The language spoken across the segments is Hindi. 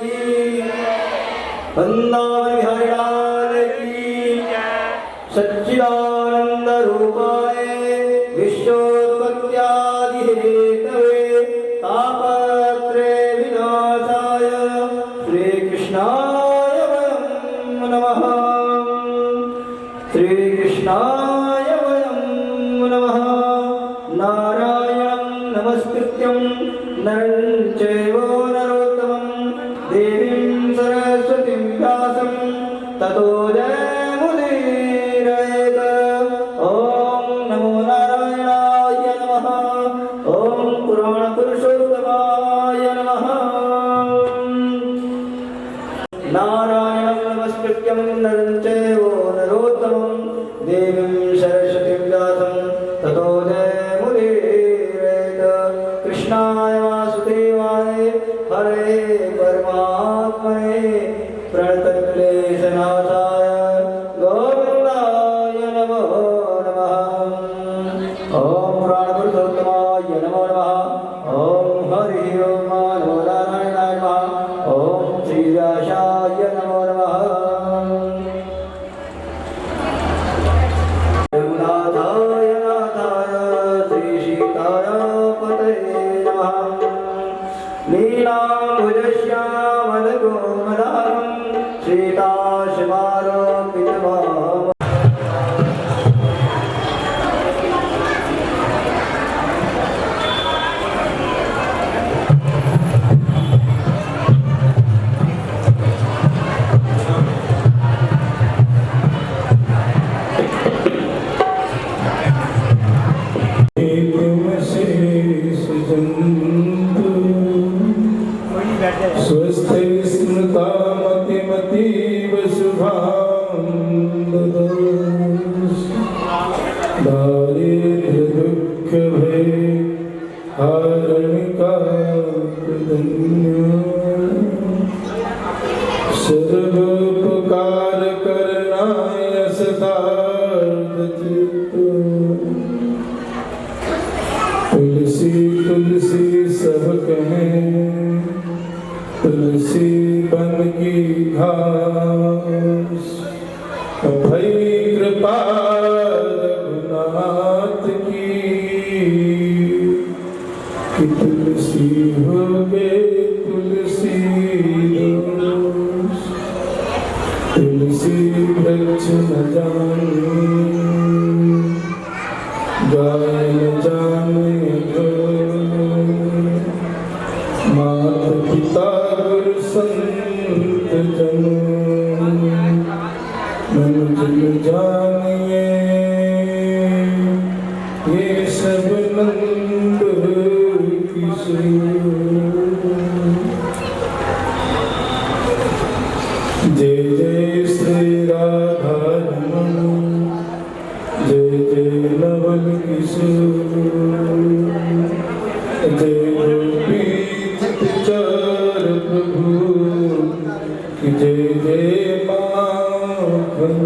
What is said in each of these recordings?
की, वृंदावन बिहारी लाल की, सच्चिदानंद रूपाय विश्वोत्पत्त्यादि हेतवे तापत्रय विनाशाय श्री कृष्णाय वयं नमः। श्री कृष्णाय वयं नमः। नारायणं नमस्कृत्यं नरं चैव नरोत्तमं देवीं सरस्वतीं व्यासं ततो जयमुदीरयेत्। ॐ नमो नारायणाय नमः। ॐ पुराणपुरुषोत्तमाय नमः। नारायणं नमस्कृत्यं नरं चैव नरोत्तमं देवीं सरस्वतीं व्यासं ततो जयमुदीरयेत्। कृष्णाय वासुदेवाय हरे परमात्मने प्रणतक्लेशनाशाय गोविन्दाय नमो नमः। ॐ पुराणपुरुषोत्तमाय नमो नमः। ॐ हरि ओम नमो नारायणाय नमः। ॐ श्रीव्यासाय नमो नमः। रघुनाथाय नाथाय श्रीसीताय पतये नमः। नीलाम्बुजश्यामलकोमलां सीताशमारोपितवाम। स्वस्थ स्मृता मतिमतीव शुभां दारिद्र्य दुःख भय हारणिका सर्वोपकार करनाय सदार्थ चित्त। तुलसी तुलसी सब कहें तुलसी बन की घास। अभय कृपा रघुनाथ की कि तुलसी हो गए तुलसी दोष। तुलसी वृक्ष न जाने गाय न जाने माता पिता गुरु संत जन मन जानिए ये सब नंद किशोर। जय जय श्री राधा रमण जय जय नवल किशोर। जय गोपी चार प्रभु जय जय माखन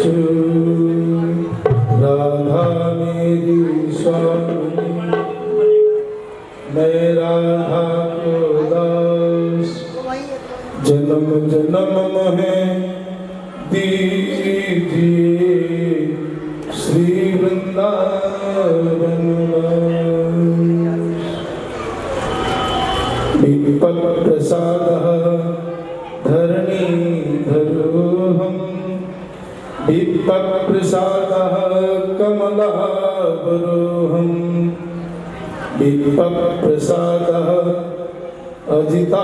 चोर। राधा मेरी स्वामी मैं राधा को दास। जन्म जन्म में दीजिए श्री वृंदावन विपल प्रसादः धरणीधरोऽहं। विपल प्रसादः कमलाभरोऽहं। विपल प्रसादः अजिताजितोऽहं।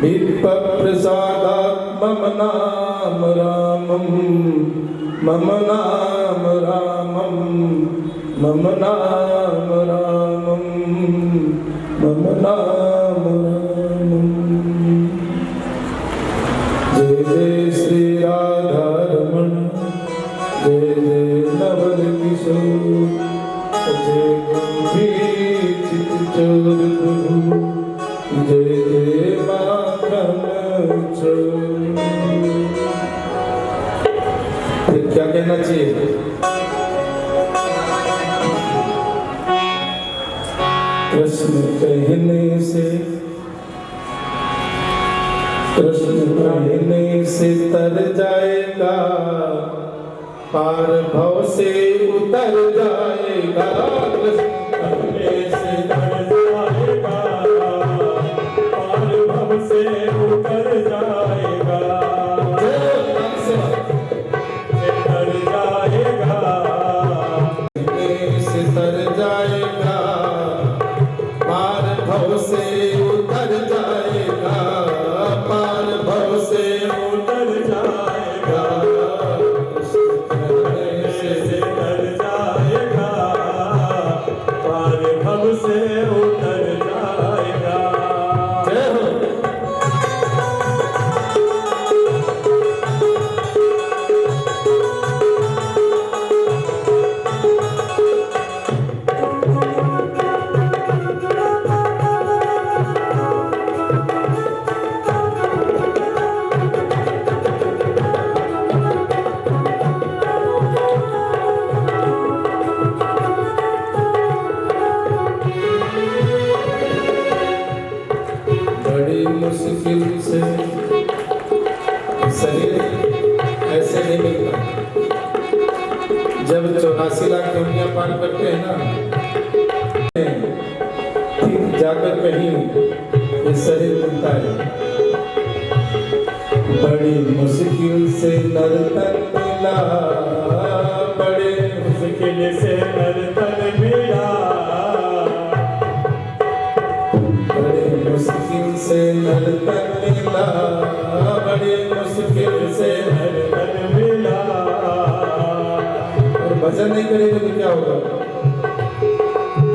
विपल प्रसादात् मम नाम रामं मम नाम रामं मम नाम रामं मम नाम रामं। जय जय श्री राधा रमण जय जय नवल किशोर। जय गंभीर चित्तचोर प्रभु जय जय माखन चोर। क्या कहना चाहिए? कृष्ण कहने से कृष्ण कहने से तर जाएगा, पार भव से उतर जाएगा। कृष्ण कहने से तर जाएगा, पार भव से उतर जाएगा। तर जाएगा, से तर जाएगा, पार भव से उतर जाएगा, पार भव से उतर जाएगा। से तर जाएगा, पार भव से उतर जाएगा। जय हो। बड़ी मुश्किल से शरीर ऐसे नहीं मिलता। जब 84 लाख योनियां पार करते हैं ना, फिर जाकर कहीं ये शरीर मिलता है। बड़ी मुश्किल से नर तन मिला, बड़ी मुश्किल से नर तन मिला, मुश्किल से नर तन मिला, बड़ी मुश्किल से नर तन मिला। और भजन नहीं करेंगे तो क्या होगा?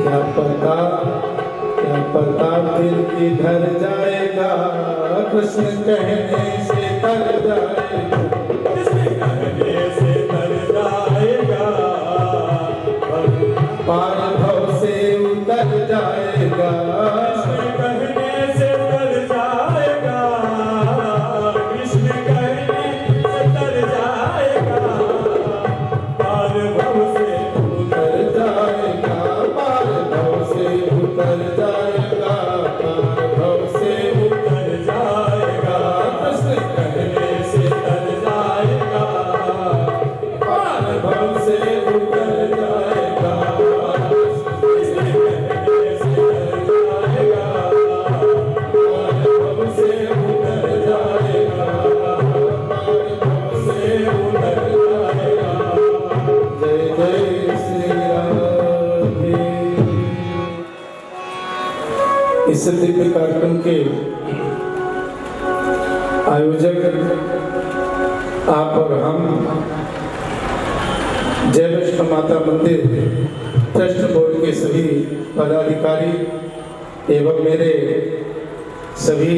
क्या पता दिल किधर जाएगा, कृष्ण कहने से तर जाएगा, कृष्ण कहने से तर जाएगा, पार भव से उतर जाएगा। इस दिव्य कार्यक्रम के आयोजक आप और हम जय वैष्णव माता मंदिर ट्रस्ट बोर्ड के सभी पदाधिकारी एवं मेरे सभी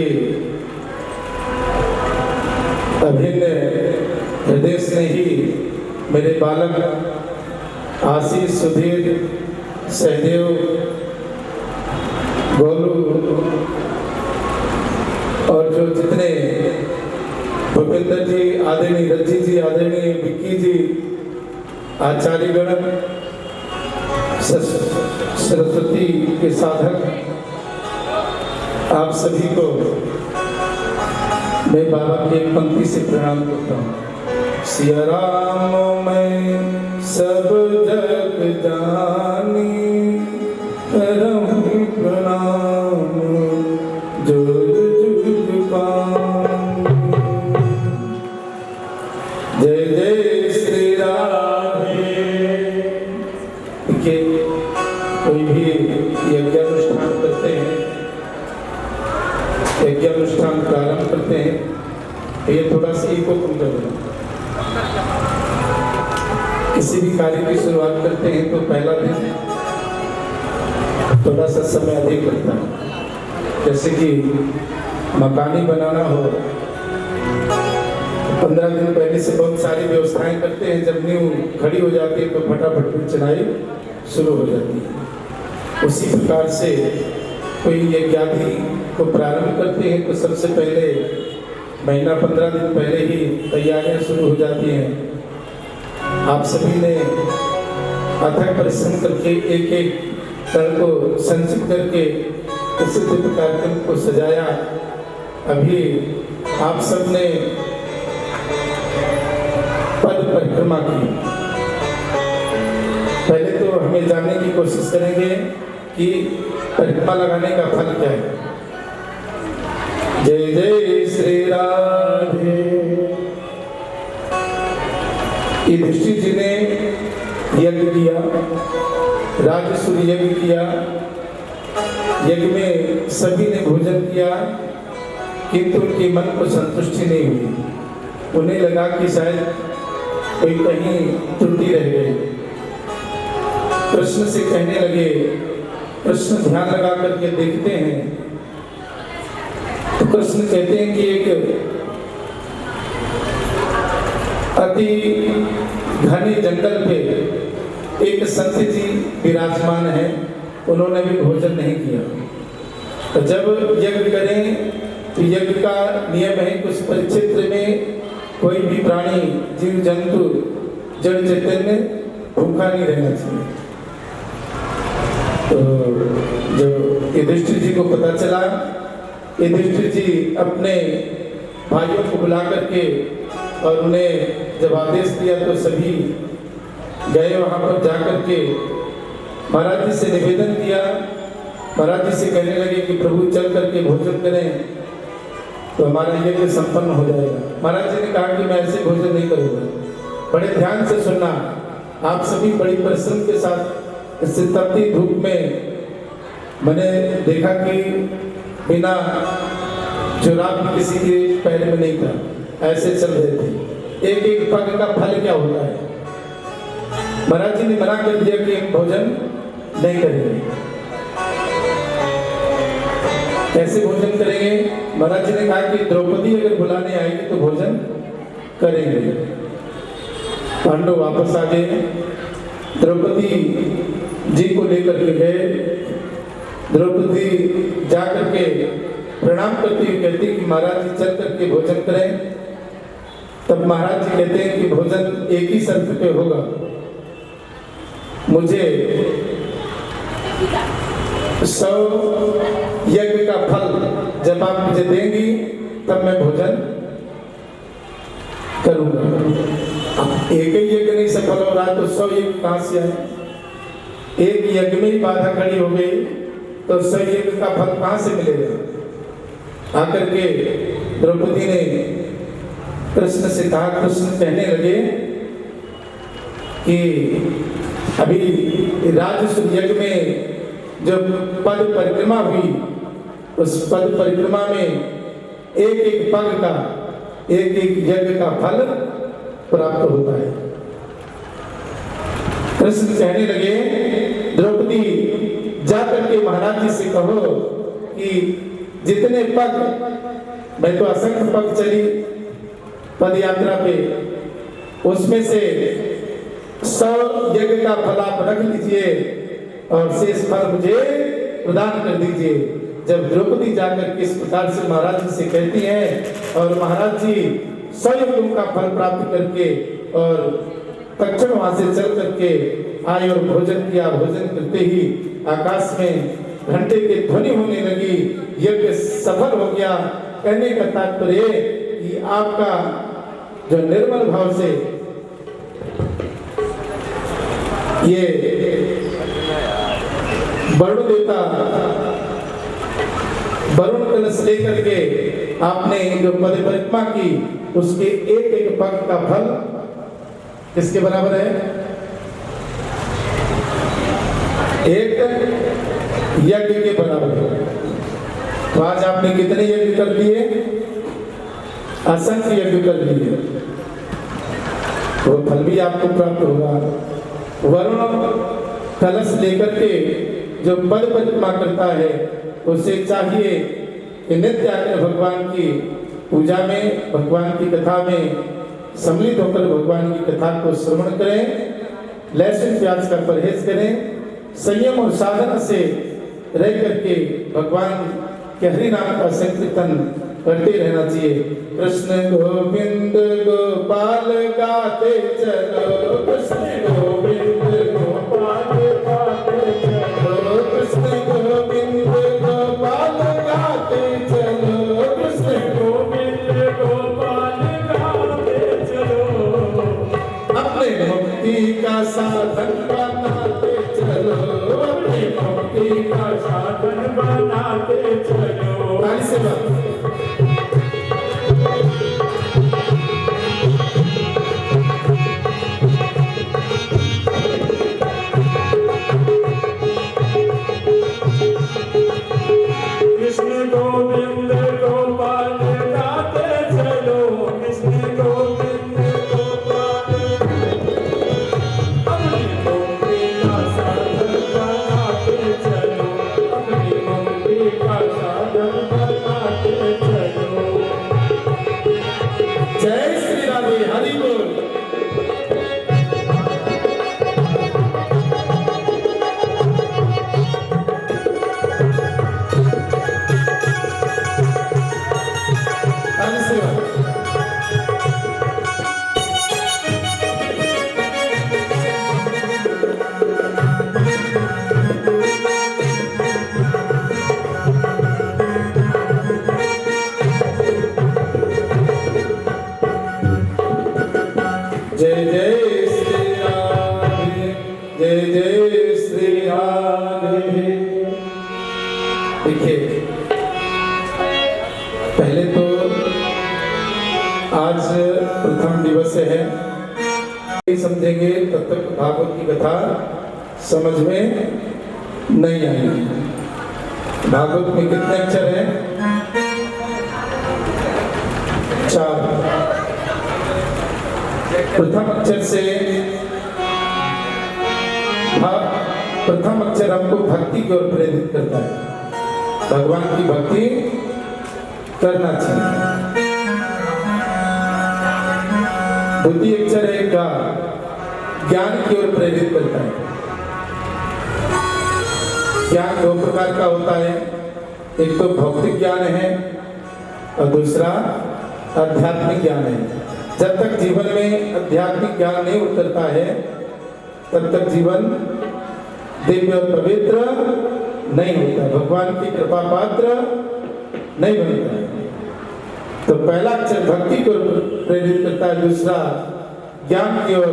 अभिन्न हृदय स्नेही मेरे बालक आशीष, सुधीर, सहदेव, गोलू और जो जितने भूपेंद्र जी, आदरणीय रज्जी जी, आदरणीय विक्की जी, आचार्यगण, सरस्वती के साधक, आप सभी को मैं बाबा की एक पंक्ति से प्रणाम करता हूँ। सिया राम मैं सब जग जानी, करम प्रणाम जुग जुग पाऊं। जय जय श्री राधे। देखिए, कोई भी यज्ञानुष्ठान करते हैं, यज्ञानुष्ठान प्रारंभ करते हैं, तो ये थोड़ा सा इको कम कर देना। किसी भी कार्य की शुरुआत करते हैं तो पहला दिन थोड़ा सा समय अधिक लगता है। जैसे कि मकानी बनाना हो, 15 दिन पहले से बहुत सारी व्यवस्थाएं करते हैं। जब नींव खड़ी हो जाती है तो फटाफट फिर चढ़ाई शुरू हो जाती है। उसी प्रकार से कोई यज्ञादि को प्रारंभ करते हैं तो सबसे पहले महीना 15 दिन पहले ही तैयारियां शुरू हो जाती हैं। आप सभी ने अथक परिश्रम करके एक एक तल को संचित करके इस दिव्य कार्यक्रम को सजाया। अभी आप सबने पद परिक्रमा की। पहले तो हमें जानने की कोशिश करेंगे कि परिक्रमा लगाने का फल क्या है। जय जय श्री राधे। युधिष्ठिर जी ने यज्ञ किया, राजसूय यज्ञ किया। यज्ञ में सभी ने भोजन किया, किंतु उनके मन को संतुष्टि नहीं हुई। उन्हें लगा कि शायद कोई कहीं त्रुटि रह गई। कृष्ण से कहने लगे। कृष्ण ध्यान लगा करके देखते हैं तो कृष्ण कहते हैं कि एक अति घने जंगल पे एक संत जी विराजमान है। उन्होंने भी भोजन नहीं किया। तो जब यज्ञ करें तो यज्ञ का नियम है कि उस परिक्षेत्र में कोई भी प्राणी, जीव जंतु, जड़ चैतन्य भूखा नहीं रहना चाहिए। तो जब युधिष्ठिर जी को पता चला, युधिष्ठिर जी अपने भाइयों को बुला करके और उन्हें जब आदेश दिया तो सभी गए। वहाँ पर जाकर के महाराज जी से निवेदन किया। महाराज जी से कहने लगे कि प्रभु चल करके भोजन करें तो हमारा यज्ञ संपन्न हो जाएगा। महाराज जी ने कहा कि मैं ऐसे भोजन नहीं करूँगा। बड़े ध्यान से सुनना। आप सभी बड़ी परिश्रम के साथ इस तपती धूप में मैंने देखा कि बिना जुराब भी किसी के पैर में नहीं था, ऐसे चल रहे थे। एक एक पग का फल क्या होता है। महाराज जी ने मना कर दिया कि हम भोजन नहीं करेंगे। कैसे भोजन करेंगे? महाराज जी ने कहा कि द्रौपदी अगर बुलाने आएगी तो भोजन करेंगे। पांडव वापस आ गए। द्रौपदी जी को लेकर के गए। द्रौपदी जा करके प्रणाम करती हुई कहती कि महाराज जी चल करके भोजन करें। तब महाराज जी कहते हैं कि भोजन एक ही शर्त पे होगा, मुझे 100 यज्ञ का फल जब आप मुझे देंगी तब मैं भोजन करूंगा। एक ही यज्ञ नहीं सफल हो रहा तो 100 यज्ञ कहां से आए? एक यज्ञ में ही बाधा खड़ी हो गई तो 100 यज्ञ का फल कहां से मिलेगा? आकर के द्रौपदी ने कृष्ण से कहा। कृष्ण कहने लगे कि अभी राजसूय यज्ञ में जब पद परिक्रमा हुई, उस पद परिक्रमा में एक एक पग का, एक एक यज्ञ का फल प्राप्त होता है। कृष्ण कहने लगे द्रौपदी जाकर के महाराज जी से कहो कि जितने पग, मैं तो असंख्य पग चली पद यात्रा पे, उसमें से 100 यज्ञ का फल आप रख लीजिए और शेष फल मुझे प्रदान कर दीजिए। जब द्रौपदी जाकर किस प्रकार से महाराज जी से कहती हैं और महाराज जी 100 यज्ञों का फल प्राप्त करके और तक्षण वहां से चल करके आए और भोजन किया। भोजन करते ही आकाश में घंटे की ध्वनि होने लगी। यज्ञ सफल हो गया। कहने का तात्पर्य कि आपका जो निर्मल भाव से ये वरुण देवता वरुण कलश लेकर के आपने जो पद परिक्रमा की, उसके एक एक पग का फल किसके बराबर है? एक यज्ञ के बराबर है। तो आज आपने कितने यज्ञ कर लिए? असंख्य यज्ञ कर लिए। तो फल भी आपको प्राप्त होगा। वरुण कलश लेकर के जो पद परिक्रमा करता है उसे चाहिए कि नित्य आकर भगवान की पूजा में, भगवान की कथा में सम्मिलित होकर भगवान की कथा को श्रवण करें। लहसुन प्याज का परहेज करें। संयम और साधना से रह करके भगवान के हरि नाम का संकीर्तन करते रहना चाहिए। कृष्ण गोविंद गोपाल गाते चलो, कृष्ण गोविंद गोपाल गाते चलो, कृष्ण गोविंद गोपाल आशीर्वाद। कृष्ण गोविंद गोपाल गाते चलो, कृष्ण गोविंद गोपाल। अपनी मुक्ति का साधन बनाते चलो, अपनी मुक्ति का साधन बनाते चलो। जय श्री राधे, हरि बोल। जय जय श्री राधे, जय जय श्री राधे। देखिए, पहले तो आज प्रथम दिवस है, समझेंगे तब तक भागवत की कथा समझ में नहीं आएगी। भागवत में कितने अक्षर हैं? 4। प्रथम अक्षर से प्रथम अक्षर हमको भक्ति की ओर प्रेरित करता है, भगवान की भक्ति करना चाहिए। द्वितीय अक्षर है गा, ज्ञान की ओर प्रेरित करता है। ज्ञान 2 प्रकार का होता है, एक तो भौतिक ज्ञान है और दूसरा आध्यात्मिक ज्ञान है। जब तक जीवन में आध्यात्मिक ज्ञान नहीं उतरता है, तब तक जीवन दिव्य और पवित्र नहीं होता, भगवान की कृपा पात्र नहीं बनता है। तो पहला अक्षर भक्ति को प्रेरित करता है, दूसरा ज्ञान की ओर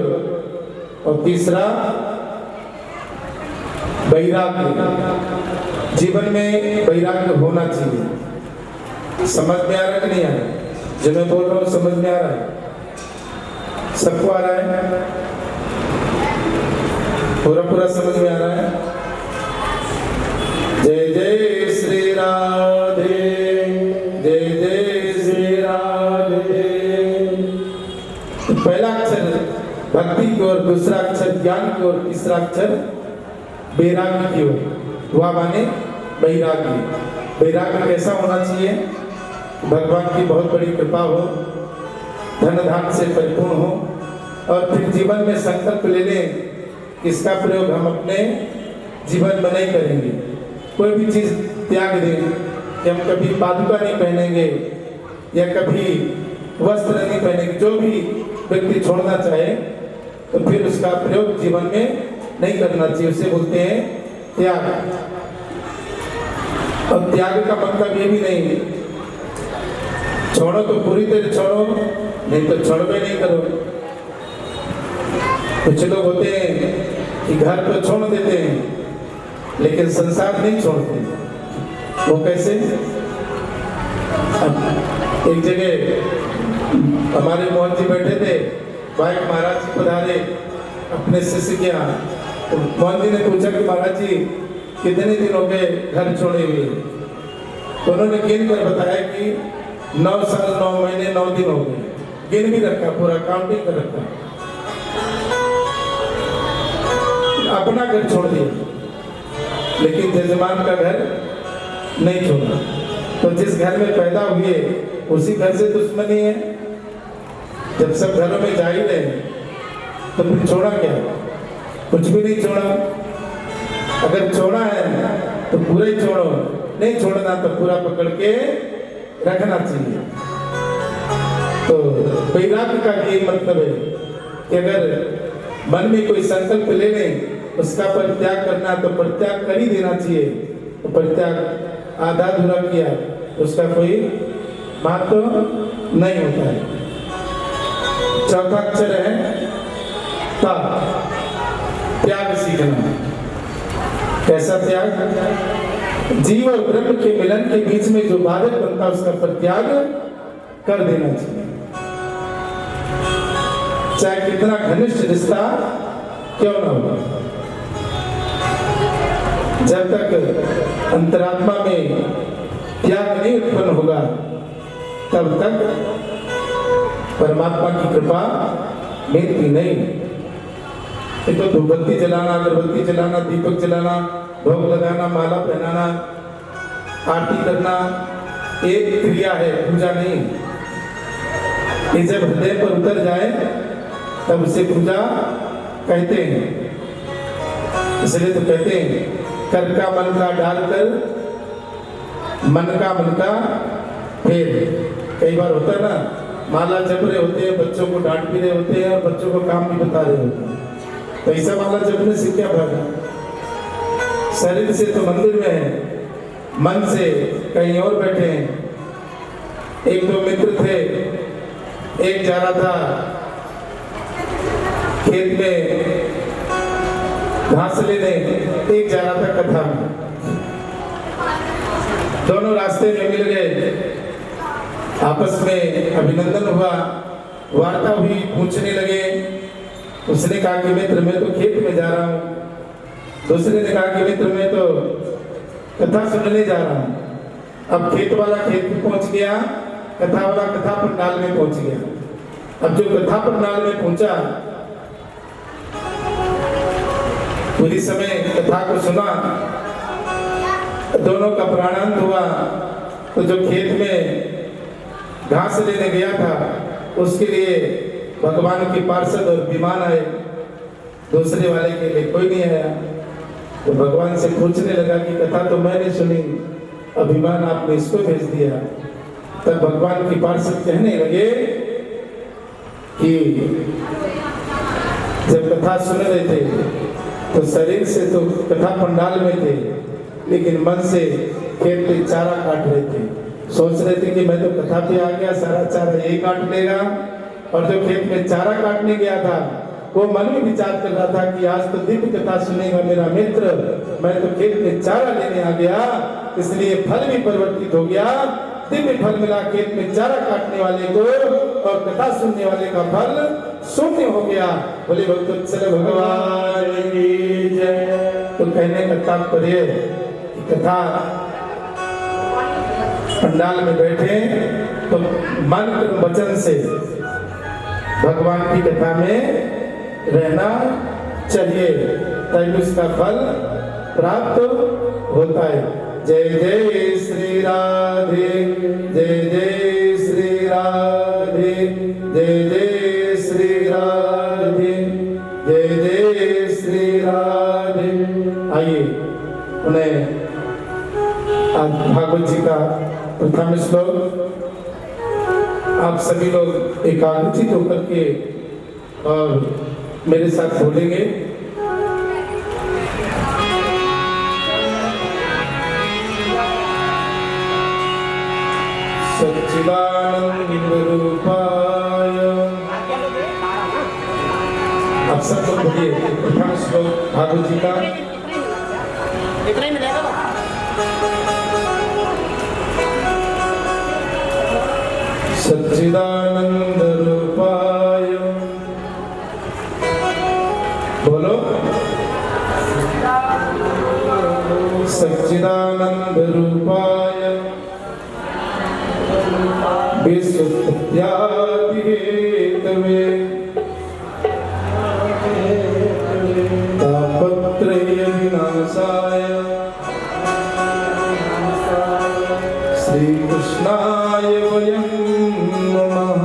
और तीसरा वैराग्य। जीवन में वैराग्य होना चाहिए। समझ में आ रहा है कि नहीं आ रहा? जो मैं बोल रहा हूँ समझ में आ रहा है? सबको आ रहा है? पूरा समझ में आ रहा है? जय जय श्री राधे, जय जय श्री राधे। पहला अक्षर भक्ति की ओर, दूसरा अक्षर ज्ञान की ओर, तीसरा अक्षर वैराग्य की ओर। वह माने वैराग्य। वैराग्य कैसा होना चाहिए? भगवान की बहुत बड़ी कृपा हो, धन धान से परिपूर्ण हो, और फिर जीवन में संकल्प ले लें इसका प्रयोग हम अपने जीवन में नहीं करेंगे। कोई भी चीज त्याग दें कि हम कभी पादुका नहीं पहनेंगे या कभी वस्त्र नहीं पहनेंगे, जो भी व्यक्ति छोड़ना चाहे तो फिर उसका प्रयोग जीवन में नहीं करना चाहिए। उसे बोलते हैं त्याग। और त्याग का मतलब ये भी नहीं छोड़ो तो पूरी तरह छोड़ो, नहीं तो छोड़ो नहीं करो। कुछ लोग होते हैं कि घर को छोड़ देते हैं लेकिन संसार नहीं छोड़ते। वो कैसे? एक जगह हमारे मोहन जी बैठे थे, भाई महाराज जी पधारे अपने शिष्य के यहाँ। तो मोहन जी ने पूछा कि महाराज जी कितने दिन हो गए घर छोड़े हुए? तो उन्होंने गिन कर बताया कि 9 साल 9 महीने 9 दिन हो गए। गिन भी रखा, पूरा काउंटिंग कर रखा। अपना घर छोड़ दिया लेकिन जजमान का घर नहीं छोड़ा। तो जिस घर में पैदा हुए उसी घर से दुश्मनी है। जब सब घरों में जा ही रहे तो फिर छोड़ा क्या? कुछ भी नहीं छोड़ा। अगर छोड़ा है तो पूरा ही छोड़ो, नहीं छोड़ना तो पूरा पकड़ के रखना चाहिए। तो वैराग्य का ये मतलब है कि अगर मन में कोई संकल्प ले लें उसका परित्याग करना तो परित्याग कर ही देना चाहिए। तो परित्याग आधा अधूरा किया उसका कोई महत्व नहीं होता है। चौथा अक्षर है ता, त्याग सीखना। कैसा त्याग? जीव और ब्रह्म के मिलन के बीच में जो बाधक बनता है उसका परित्याग कर देना चाहिए। चाहे कितना घनिष्ठ रिश्ता क्यों ना हो, जब तक अंतरात्मा में त्याग नहीं उत्पन्न होगा तब तक परमात्मा की कृपा मिलती नहीं। ये तो धूपबत्ती जलाना, अगरबत्ती जलाना, दीपक जलाना, भोग लगाना, माला पहनाना, आरती करना एक क्रिया है, पूजा नहीं। ये जब हृदय पर उतर जाए तब उसे पूजा कहते हैं। इसलिए तो कहते हैं कर का मन का डालकर मन का फेर। कई बार होता है ना, माला जप रहे होते हैं, बच्चों को डांट भी रहे होते हैं और बच्चों को काम भी बता रहे होते हैं, तो ऐसा माला जपने से क्या भागा? शरीर से तो मंदिर में है, मन से कहीं और बैठे हैं। एक दो मित्र थे, एक जा रहा था खेत में घास लेने, एक जा रहा था कथा में। दोनों रास्ते में मिल गए, आपस में अभिनंदन हुआ, वार्ता हुई, पूछने लगे। उसने कहा कि मित्र मैं तो खेत में जा रहा हूँ, दूसरे ने कहा कि मित्र मैं तो कथा सुनने जा रहा हूँ। अब खेत वाला खेत में पहुंच गया, कथा वाला कथा पंडाल में पहुंच गया। अब जो कथा पंडाल में पहुंचा, पूरी समय कथा को सुना, दोनों का प्राणांत हुआ। तो जो खेत में घास लेने गया था उसके लिए भगवान के पार्षद और विमान आए, दूसरे वाले के लिए कोई नहीं आया। तो भगवान से पूछने लगा कि कथा तो मैंने सुनी, अभिमान आपने इसको भेज दिया। तब भगवान के पार्षद कहने लगे कि जब कथा सुन रहे थे तो शरीर से तो कथा पंडाल में थे, लेकिन मन से खेत पे चारा काट रहे थे। सोच रहे थे कि मैं तो कथा पे आ गया, सारा चारा यही काट लेगा। और जो खेत में चारा काटने गया था वो मन में विचार कर रहा था कि आज तो दिव्य कथा सुनेगा मेरा मित्र, मैं तो खेत में चारा लेने आ गया, इसलिए फल भी परिवर्तित हो गया। दिव्य फल मिला खेत में चारा काटने वाले को, और कथा सुनने वाले का फल शून्य हो गया। बोले भक्तवत्सल भगवान की जय। तो कहने का तात्पर्य कथा पंडाल में बैठे तो मंत्र वचन से भगवान की कथा में रहना चाहिए, तभी उसका फल प्राप्त होता है। जय जय श्री राधे, जय जय श्री राधे, जय जय श्री राधे, जय जय श्री राधे। आइए उन्हें भागवत जी का प्रथम श्लोक आप सभी लोग एकाग्रचित होकर के और मेरे साथ बोलेंगे। सच्चिदानंद रूपाय। आप सब लोग बोलिए प्रथम श्लोक भागवत जी का। इतना ही मिलेगा। सच्चिदानंद रूपाय, बोलो सच्चिदानंद रूपाय विश्वोत्पत्त्यादि हेतवे तापत्रय विनाशाय श्री कृष्णाय वयं नमः।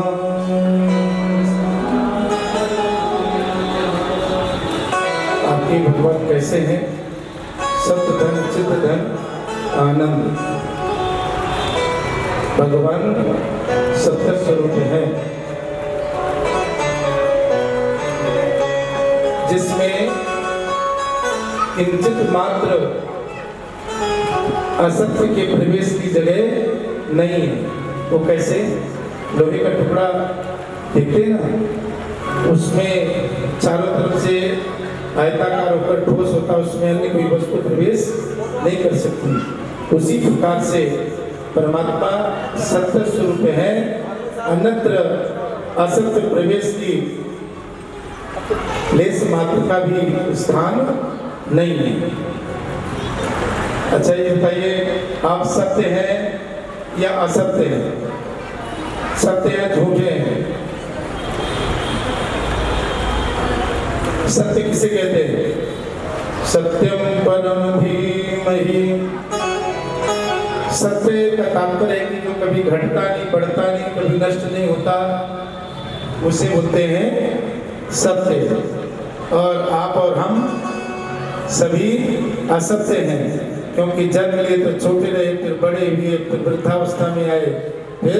आपके भगवान कैसे हैं? सत्य धन चित्त धन आनंद। भगवान सत्य स्वरूप है, जिसमें किंचित मात्र असत्य के प्रवेश की जगह नहीं है। वो कैसे? लोहे का टुकड़ा देखते ना, उसमें चारों तरफ से आयताकार होकर ठोस होता है, उसमें अन्य कोई वस्तु प्रवेश नहीं कर सकती। उसी प्रकार से परमात्मा सत्य स्वरूप है, अन्यत्र असत्य प्रवेश की लेस मात्र का भी स्थान नहीं है। अच्छा ये बताइए, आप सत्य हैं या असत्य हैं? सत्य या झूठे हैं? सत्य किसे कहते हैं? सत्यम परम धीमहि। सत्य का तात्पर्य है कि जो कभी घटता नहीं, बढ़ता नहीं, कभी नष्ट नहीं होता, उसे बोलते हैं सत्य। और आप और हम सभी असत्य हैं, क्योंकि जन्म लिए तो छोटे रहे, फिर बड़े हुए, फिर वृद्धावस्था में आए, फिर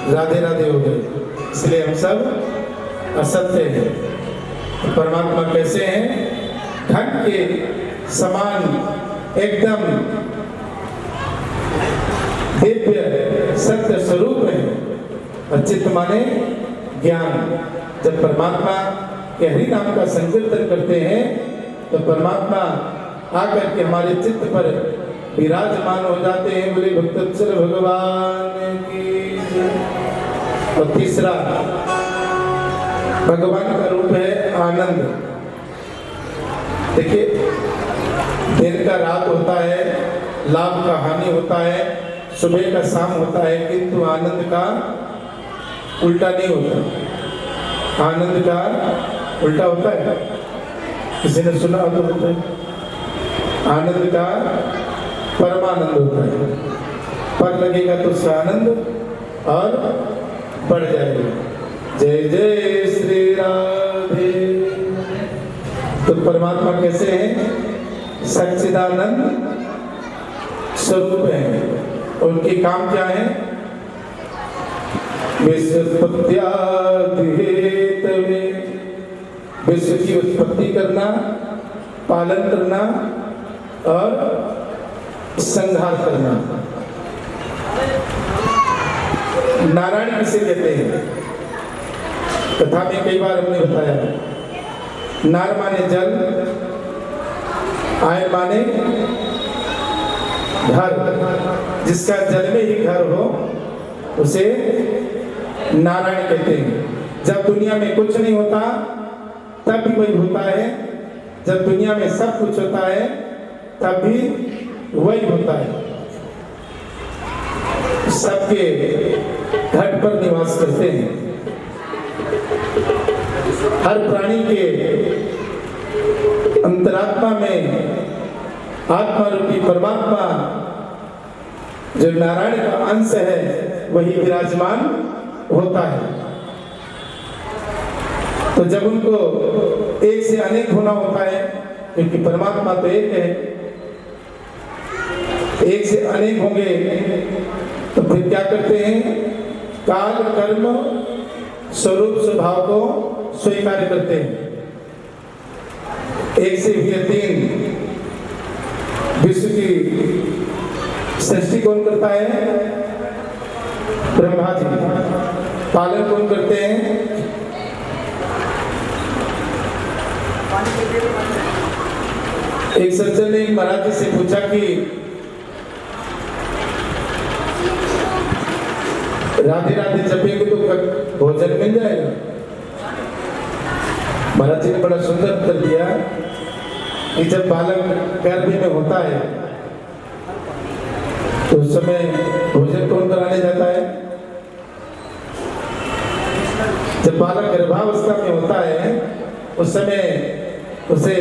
राधे राधे हो गए, इसलिए हम सब असत्य हैं। परमात्मा कैसे हैं? घट के समान एकदम दिव्य सत्य स्वरूप है। और चित्त माने ज्ञान। जब परमात्मा के हरि नाम का संकीर्तन करते हैं तो परमात्मा आकर के हमारे चित्त पर विराजमान हो जाते हैं। बोले भक्तवत्सल भगवान की जय। और तीसरा भगवान का रूप है आनंद। देखिए, दिन का रात होता है, लाभ का हानि होता है, सुबह का शाम होता है, किंतु आनंद का उल्टा नहीं होता। आनंद का उल्टा होता है? किसी ने सुना हो तो बताइए। आनंद का परमानंद होता है। पर लगेगा तो उसका आनंद और बढ़ जाएगा। जय जय श्री राधे। तो परमात्मा कैसे हैं? सच्चिदानंद स्वरूप है। उनके काम क्या है? विश्व की उत्पत्ति करना, पालन करना और संहार करना। नारायण किसे कहते हैं? कथा में कई बार हमने बताया। नार माने जल, आय माने घर। जिसका जल में ही घर हो उसे नारायण कहते हैं। जब दुनिया में कुछ नहीं होता तब भी वही होता है, जब दुनिया में सब कुछ होता है तब भी वही होता है। सबके घट पर निवास करते हैं। हर प्राणी के अंतरात्मा में आत्मा रूपी परमात्मा जो नारायण का अंश है वही विराजमान होता है। तो जब उनको एक से अनेक होना होता है, क्योंकि परमात्मा तो एक है, एक से अनेक होंगे तो फिर क्या करते हैं? काल कर्म स्वरूप स्वभाव को स्वीकार करते हैं। एक से हुए तीन। विश्व की सृष्टि कौन करता है? ब्रह्मा जी। पालन कौन करते हैं? एक सज्जन ने महाराज जी से पूछा कि राधे राधे जपेंगे तो भोजन मिल जाएगा? महाराज जी ने बड़ा सुंदर उत्तर दिया कि जब बालक गर्भ में होता है तो उस समय भोजन कौन कराने जाता है? जब बालक गर्भावस्था में होता है उस समय उसे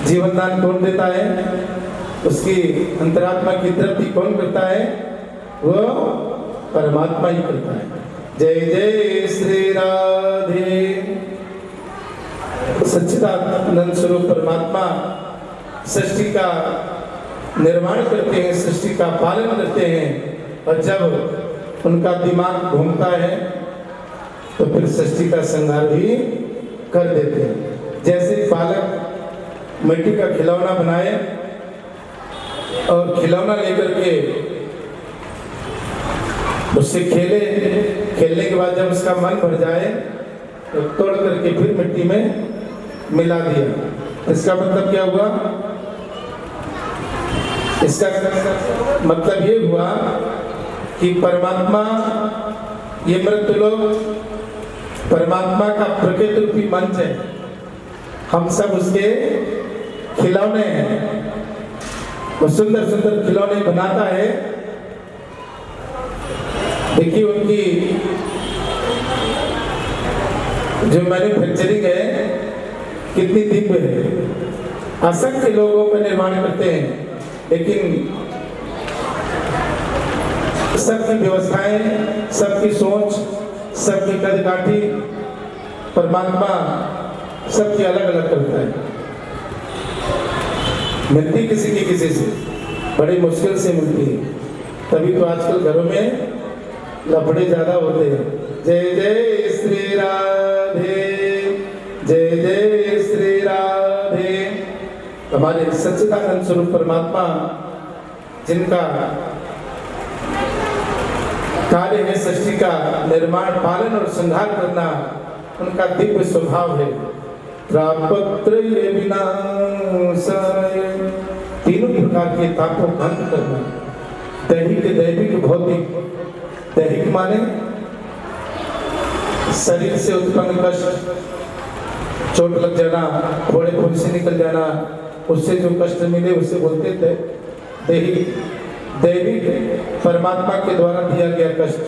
जीवन दान कौन देता है? उसकी अंतरात्मा की तृप्ति कौन करता है? वो परमात्मा ही करता है। जय जय श्री राधे। सच्चिदानंद स्वरूप परमात्मा सृष्टि का निर्माण करते हैं, सृष्टि का पालन करते हैं, और जब उनका दिमाग घूमता है तो फिर सृष्टि का संहार भी कर देते हैं। जैसे बालक मिट्टी का खिलौना बनाए और खिलौना लेकर के उससे खेलने के बाद जब उसका मन भर जाए तो तोड़ करके फिर मिट्टी में मिला दिया। इसका मतलब क्या हुआ? इसका मतलब ये हुआ कि परमात्मा ये मृत्युलोक परमात्मा का प्रकृति रूपी मंच है, हम सब उसके खिलौने हैं। वो सुंदर सुंदर खिलौने बनाता है। देखिए उनकी जो मैन्युफैक्चरिंग है कितनी दिव्य है। असंख्य लोगों का निर्माण करते हैं, लेकिन सबकी व्यवस्थाएं, सबकी सोच, सबकी कदकाठी परमात्मा सबकी अलग अलग करता है। मिलती किसी की किसी से बड़ी मुश्किल से मिलती है। तभी तो आजकल घरों में लफड़े ज्यादा होते हैं। जय जय श्री राधे, जय जय श्री राधे। हमारे सच्चिदानंद स्वरूप परमात्मा जिनका कार्य है सृष्टि का निर्माण, पालन और संहार करना, उनका दिव्य स्वभाव है। त्रापत्रय विनाशाय, तीनों प्रकार के तापों भंग करना। दैहिक, दैविक, भौतिक। दैहिक माने शरीर से उत्पन्न कष्ट, चोट लग जाना, फोड़े फूल से निकल जाना, उससे जो कष्ट मिले उसे बोलते थे दैहिक। दैविक परमात्मा के द्वारा दिया गया कष्ट।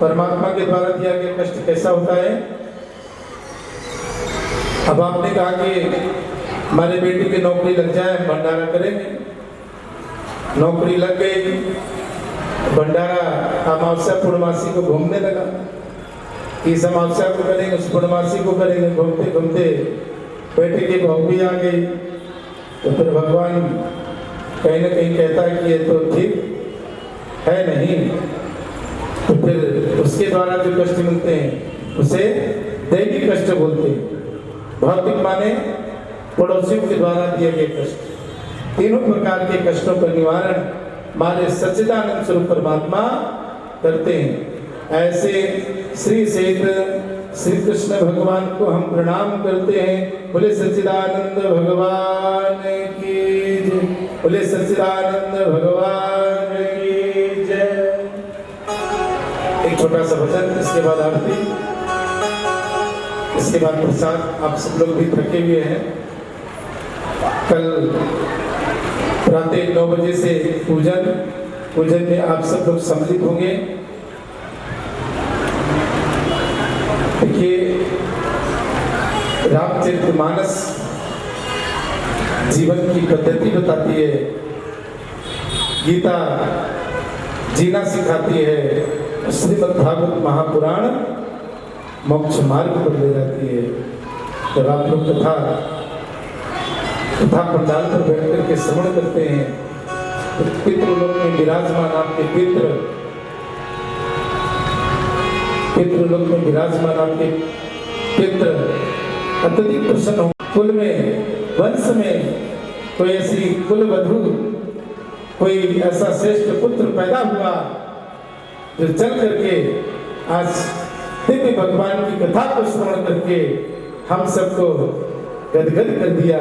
परमात्मा के द्वारा दिया गया कष्ट कैसा होता है? अब आपने कहा कि हमारे बेटी की नौकरी लग जाए, हम भंडारा करेंगे। नौकरी लग गई, भंडारा अमावस्या पूर्णमासी को घूमने लगा। इस अमावस्या को करेंगे, उस पूर्णमासी को करेंगे। घूमते घूमते बेटे की बहू भी आ गई। तो फिर भगवान कहीं ना कहीं कहता है कि ये तो ठीक है नहीं। तो फिर उसके द्वारा जो कष्ट मिलते हैं उसे दैविक कष्ट बोलते हैं। भौतिक माने पड़ोसियों के द्वारा दिए गए कष्ट। तीनों प्रकार के कष्टों का निवारण हमारे सच्चिदानंद स्वरूप परमात्मा करते हैं। ऐसे श्री सहित श्री कृष्ण भगवान को हम प्रणाम करते हैं। बोले सच्चिदानंद भगवान की जय, बोले सच्चिदानंद भगवान की जय। एक छोटा सा भजन, इसके बाद आरती, इसके बाद प्रसाद। आप सब लोग भी थके हुए हैं। कल प्रातः 9 बजे से पूजन में आप सब लोग सम्मिलित होंगे। देखिए, रामचरितमानस जीवन की पद्धति बताती है, गीता जीना सिखाती है, श्रीमद् भागवत महापुराण मोक्ष मार्ग पर ले जाती है। जब आप लोग कथा पंडाल पर बैठ करके श्रवण करते हैं तो पितृलोक में विराजमान आपके पितृलोक में विराजमान आपके पितृ अत्यधिक प्रसन्न हो। कुल में, वंश में कोई ऐसी कुल वधू, कोई ऐसा श्रेष्ठ पुत्र पैदा हुआ जो चल करके आज दिव्य भगवान की कथा को श्रवण करके हम सबको गदगद कर दिया।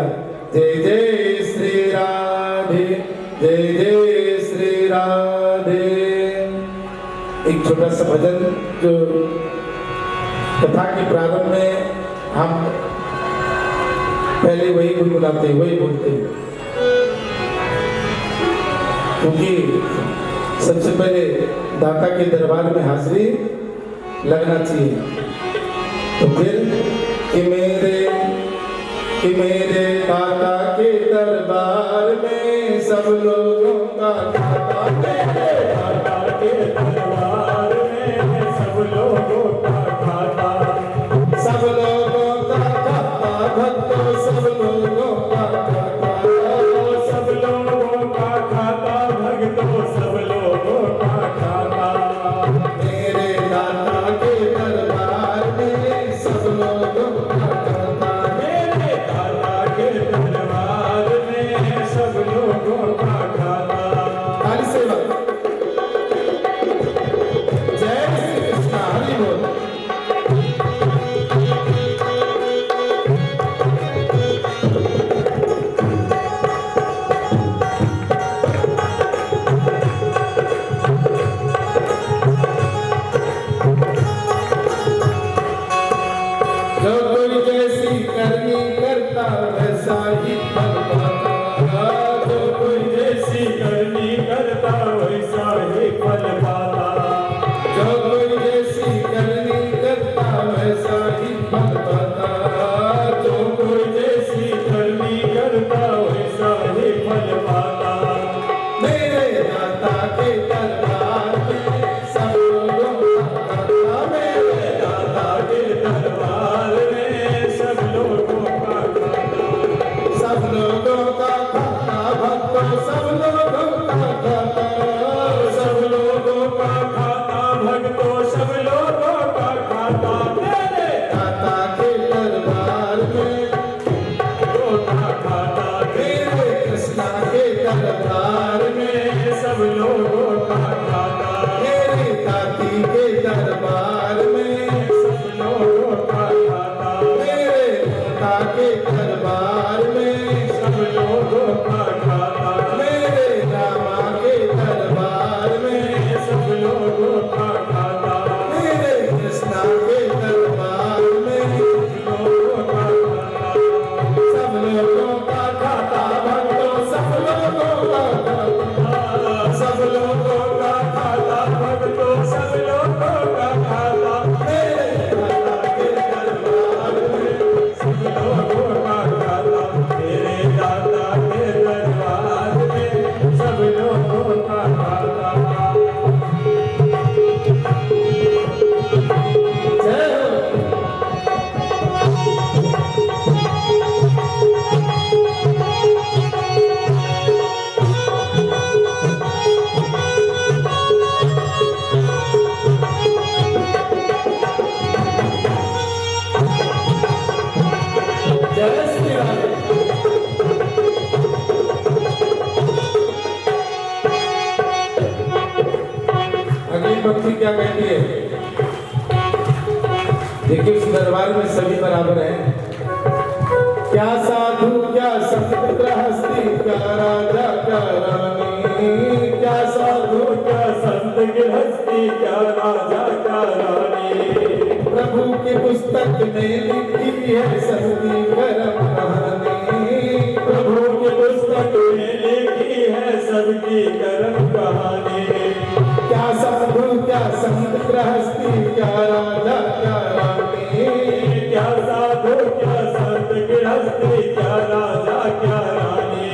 जय जय श्री राधे, जय जय श्री राधे। एक छोटा सा भजन जो कथा के प्रारंभ में हम पहले वही गुनगुनाते हैं, वही बोलते हैं, क्योंकि सबसे पहले दाता के दरबार में हाजिरी लगना चाहिए। तो फिर कि मेरे दाता के दरबार में सब लोगों का खाता, मेरे दाता के दरबार में सब लोगों का खाता, सब लोगों का खाता, भक्तों सब लोगों का खाता, सब लोगों का खाता, भक्तों सब लोगों का खाता। मेरे दाता के दरबार में सब लोगों का खाता, मेरे दाता के दरबार में सब लोगों का खाता। खाली सेवा भक्ति क्या कहती है? देखिए उस दरबार में सभी बराबर हैं। क्या साधु क्या संत गृहस्थी क्या राजा क्या रानी, क्या साधु क्या संत गृहस्थी क्या राजा क्या रानी, प्रभु की पुस्तक में लिखी है सबकी कर्म कहानी, प्रभु की पुस्तक में लिखी है सबकी कर्म कहानी। क्या साधु क्या संत गृहस्थी क्या राजा क्या रानी, क्या साधु क्या संत गृहस्थी क्या राजा क्या रानी,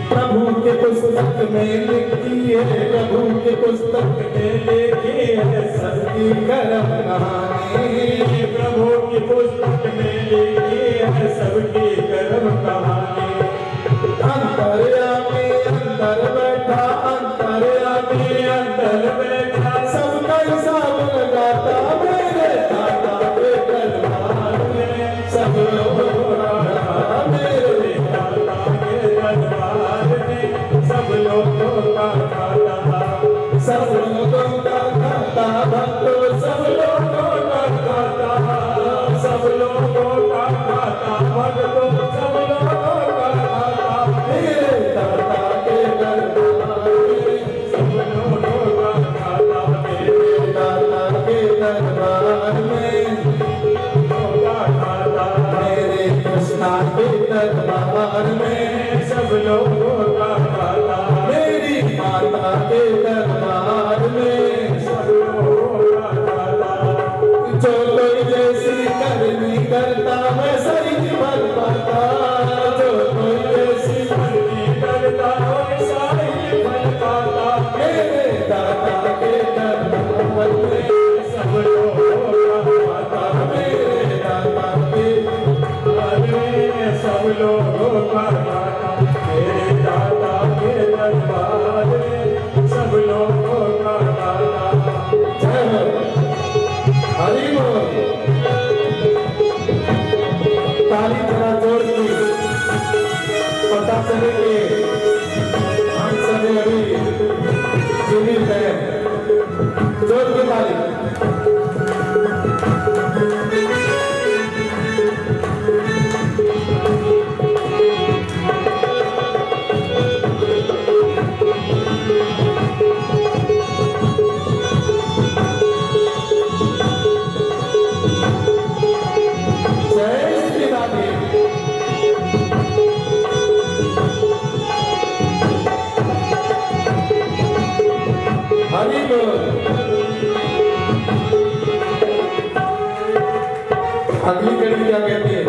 प्रभु के पुस्तक में लिखी है, प्रभु के पुस्तक में लिखी है सबकी कर्म कहानी, प्रभु की पुस्तक में लिखी है सबकी कर्म कहानी। अंतर्यामी अंतर बैठा, अंतर्यामी अंतर बैठा, सबका हिसाब लगाता मेरे दाता के दरबार में, सब लोगों का मेरे दाता के दरबार में, सब लोगों का खाता, सब लोगों का खाता, भक्तों सब लोगों का खाता, सब लोगों का खाता, भक्तों सब लोगों का खाता, मेरे दाता के दरबार में, सब लोगों का खाता, मेरे दाता के दरबार में, का खाता, मेरे कृष्णा के दरबार में, सब लोगों का खाता, मेरी माता के दरबार में, सब लोगों का खाता। जो कोई जैसी करनी करता वैसा ही फल पाता, जो कोई जैसी भक्ति करता वैसा ही फल पाता, मेरे दाता के दरबार में, सब लोगों का खाता, मेरे दाता के में सब लोगों का खाता, मेरे दाता के दरबार में सब लोगों का खाता। जय हो हरि बोल। ताली थोड़ा जोर की, पता चले कि हम सभी अभी जीवित हैं। जोर की ताली। जय श्री राधे। हरि बोल। अगली कड़ी क्या कहती है?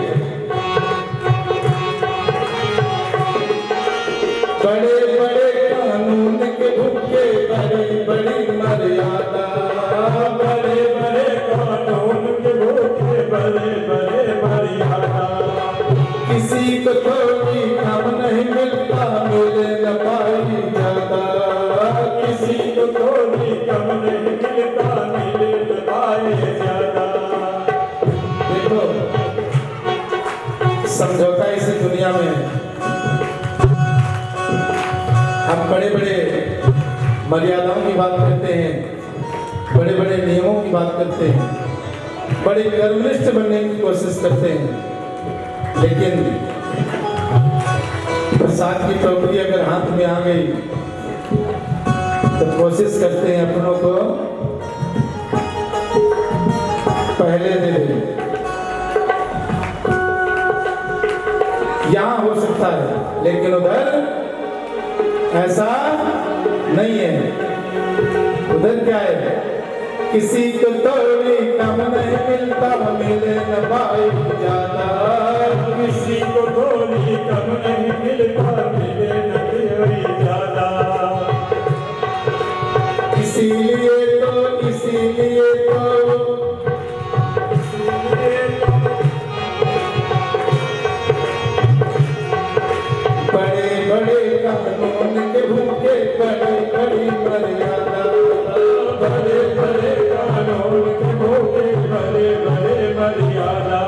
बड़े बड़े कानून के भूखे, बड़ी बड़ी मर्यादा, बड़े बड़े कानून के भूखे, बड़े बड़े मर्यादा, किसी को थोड़ी कम नहीं मिलता, मिले न पाई ज्यादा, किसी को थोड़ी कम नहीं मिलता, मिले न पाए ज्यादा। देखो समझौता इस दुनिया में हम बड़े बड़े मर्यादाओं की बात करते हैं, बड़े बड़े नियमों की बात करते हैं, बड़े कर्मनिष्ठ बनने की कोशिश करते हैं, लेकिन प्रसाद की टोकरी अगर हाथ में आ गई तो कोशिश करते हैं अपनों को पहले दे दे। यहाँ हो सकता है लेकिन उधर ऐसा नहीं है। उधर क्या है? किसी को थोड़ी कम नहीं मिलता, मिले न पाई ज्यादा, किसी को थोड़ी कम नहीं मिलता, मिले न कोई ज्यादा। इसीलिए तो बड़े बड़े कानून के भूखे, बड़ी बड़ी मर्यादा, बड़े बड़े कानून के भूखे, बड़े बड़े मर्यादा,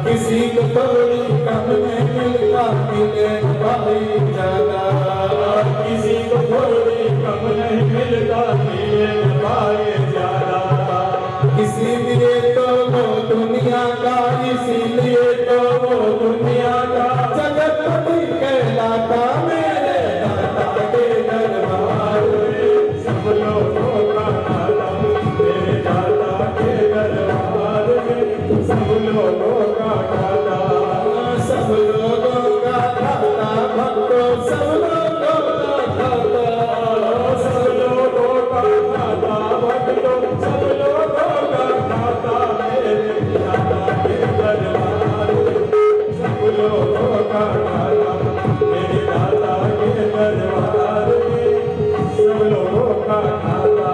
किसी को थोड़ी कम नहीं मिलता, मिले न पाई ज्यादा, किसी को थोड़ी कम नहीं मिलता, मिले न पाए इसीलिए तो वो दुनिया का, इसीलिए तो वो दुनिया का जगतपति कहलाता मेरे दाता के दरबार में। सब लोगों का खाता मेरे दाता के दरबार में, सब लोगों का खाता, सब लोगों का खाता भक्तों, सब लोगों का खाता, सब लोगों का खाता भक्तों, सब लोगों का खाता मेरे दाता के दरबार में, सब लोगों का खाता मेरे दाता के दरबार में, सब लोगों का खाता।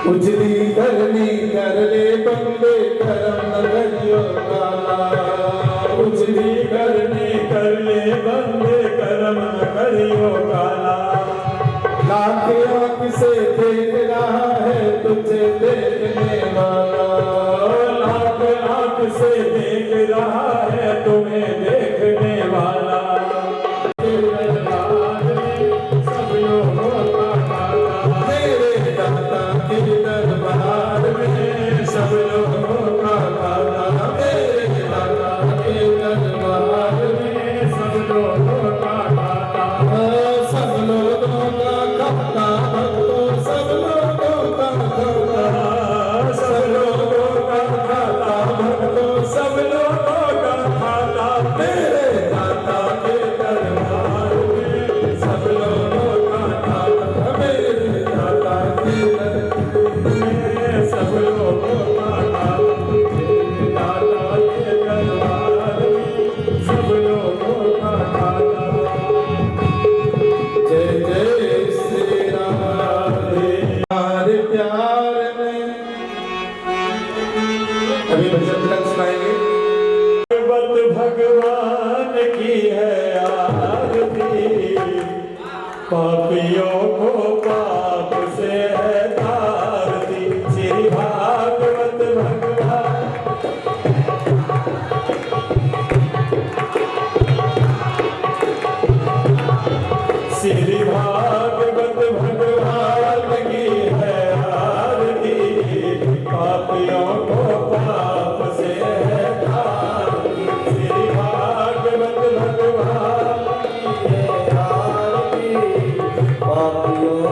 उजली करनी कर ले बंदे करम न करियो काला, उजली करनी कर ले बंदे करम न करियो काला। लाख आँख से देख रहा है तुझे देखने वाला, लाख आँख से देख रहा है तुम्हें देखने वाला। सब लोगों का खाता मेरे दाता के दरबार में, सब लोगों का खाता मेरे दाता के दरबार में, सब लोगों का खाता, सब लोगों का खाता भक्तों, सब लोगों का खाता, सब लोगों का खाता भक्तों, सब लोगों का खाता मेरे दाता के दरबार में, सब लोगों का खाता मेरे दाता के दरबार में, सब लोगों का खाता दाता के दरबार में, सब लोगों का खाता। जय जय श्री राम हमारे प्यार में। अभी भजन तक सुनाएंगे। भगवत भगवान की है आरती, पापियों को पाप से है तारती। श्री भागवत भगवान श्री भागवत भगवान की है आरती, पापियों को पाप से है तारती। श्री भागवत भगवान पापियों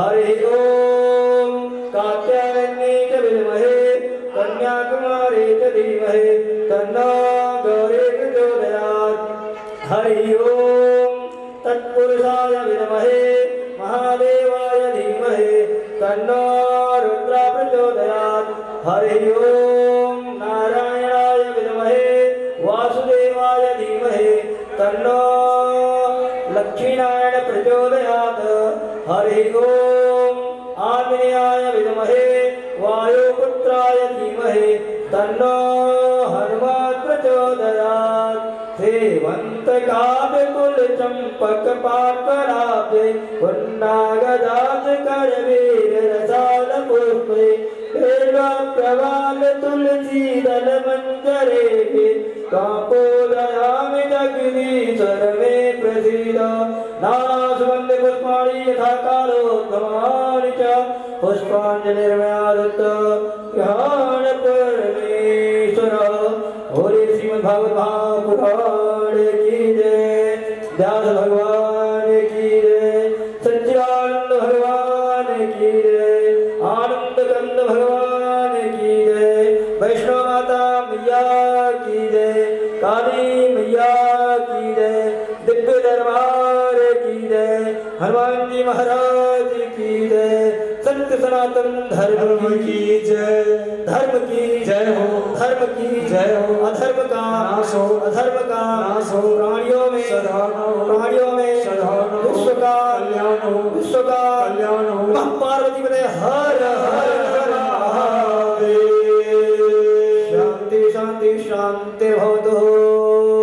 हरि ओम कात्यायनी च विद्महे कन्याकुमारी च धीमहि तन्नो गौरी प्रचोदयात् हरि ओम तत्पुरुषाय विद्महे महादेवाय धीमहि तन्नो रुद्र प्रचोदयात् हरि ओम नारायणाय विद्महे वासुदेवाय धीमहि तन्नो लक्ष्मीनारायण प्रचोदयात् हरि ओम आंजनेयाय विद्महे वायुपुत्राय धीमहि तन्नो हनुमत् प्रचोदयात् सेवंत काव्य कुल चंपक पाकराब्धे पुन्नागदात करवीर रसाल पुष्पे बेला प्रवाल तुलसी दल मंजरे कापोदयामि जगदीश्वर मे प्रसीद नानासुगंध पुष्पाणि यथा कालोत्तमानि च पुष्पाञ्जलिर्मया दत्त ध्यान परमेश्वर बोले श्रीमद्भागवत महापुराण की जय व्यास भगवान की जय सच्चिदानंद भगवान की जय आनंद कंद भगवान की जय वैष्णव माता मैया की जय काली मैया की जय दिव्य दरबार की जय हनुमान जी महाराज की जय सत्य सनातन धर्म की जय धर्म की जय हो धर्म की जय हो अधर्म का नाश हो अधर्म का नाश हो प्राणियों में प्राणियों में विश्व का कल्याण हो विश्व का कल्याण हो पार्वती पते हर हर हर महादेव शांति शांति शांति भवतु